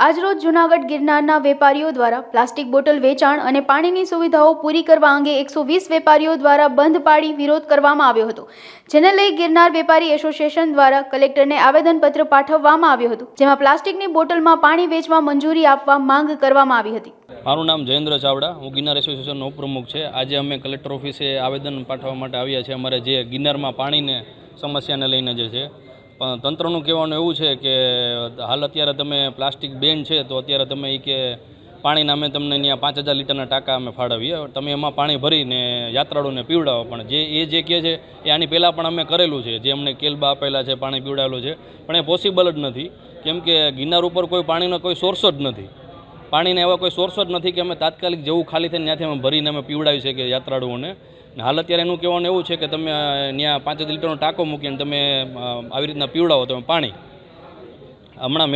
આજરોજ જૂનાગઢ ગિરનારના વેપારીઓ દ્વારા પ્લાસ્ટિક બોટલ વેચાણ અને પાણીની સુવિધાઓ પૂરી કરવા અંગે 120 વેપારીઓ દ્વારા બંધ પાડી વિરોધ કરવામાં આવ્યો હતો, જેને લઈ ગિરનાર વેપારી એસોસિએશન દ્વારા કલેક્ટરને આવેદનપત્ર પાઠવવામાં આવ્યું હતું, જેમાં પ્લાસ્ટિકની બોટલમાં પાણી વેચવા મંજૂરી આપવા માંગ કરવામાં આવી હતી। મારું નામ જયેન્દ્ર ચાવડા, હું ગિરનાર એસોસિએશનનો ઉપપ્રમુખ છે। આજે અમે કલેક્ટર ઓફિસે આવેદન પાઠવવા માટે આવ્યા છીએ। અમારે જે ગિરનારમાં પાણીને સમસ્યાને લઈને જે છે, પણ તંત્રનું કહેવાનું એવું છે કે હાલ અત્યારે તમે પ્લાસ્ટિક બેન છે, તો અત્યારે તમે એ કે પાણીના અમે તમને ત્યાં 5000 લીટરના ટાંકા અમે ફાળવીએ, તમે એમાં પાણી ભરીને યાત્રાળુઓને પીવડાવો। પણ જે કહે છે એ આની પહેલાં પણ અમે કરેલું છે, જે અમને કેલબા આપેલા છે, પાણી પીવડાવેલું છે, પણ એ પોસિબલ જ નથી, કેમ કે ગિરનાર ઉપર કોઈ પાણીનો કોઈ સોર્સ જ નથી। પાણીને એવા કોઈ સોર્સ જ નથી કે અમે તાત્કાલિક જેવું ખાલી થઈને ત્યાંથી અમે ભરીને અમે પીવડાવી શકીએ યાત્રાળુઓને। હાલ અત્યારે એનું કહેવાનું એવું છે કે તમે ત્યાં 5000 લીટરનો ટાંકો મૂકીને તમે આવી રીતના પીવડાવો તમે પાણી। હમણાં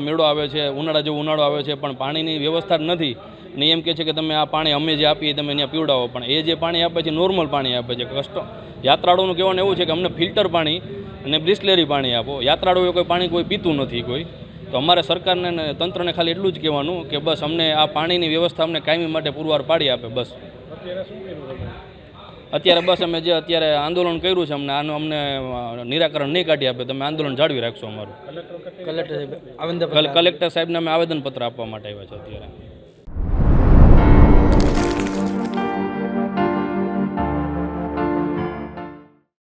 મેળો આવે છે, ઉનાળા જેવું ઉનાળો આવે છે, પણ પાણીની વ્યવસ્થા જ નથી ને એમ કહે છે કે તમે આ પાણી અમે જે આપીએ તમે ત્યાં પીવડાવો, પણ એ જે પાણી આપે છે નોર્મલ પાણી આપે છે। યાત્રાળુઓનું કહેવાનું એવું છે કે અમને ફિલ્ટર પાણી અને બ્રિસ્લેરી પાણી આપો, યાત્રાળુઓ કોઈ પાણી કોઈ પીતું નથી કોઈ। તો અમારે સરકારને અને તંત્રને ખાલી એટલું જ કહેવાનું કે બસ અમને આ પાણીની વ્યવસ્થા અમને કાયમી માટે પુરવાર પાડી આપે બસ। અત્યારે બસ અમે જે અત્યારે આંદોલન કર્યું છે, અમને નિરાકરણ નહીં કાઢી આપે, તમે આંદોલન જાળવી રાખશો અમારું। કલેક્ટર સાહેબને અમે આવેદનપત્ર આપવા માટે આવ્યા છે અત્યારે।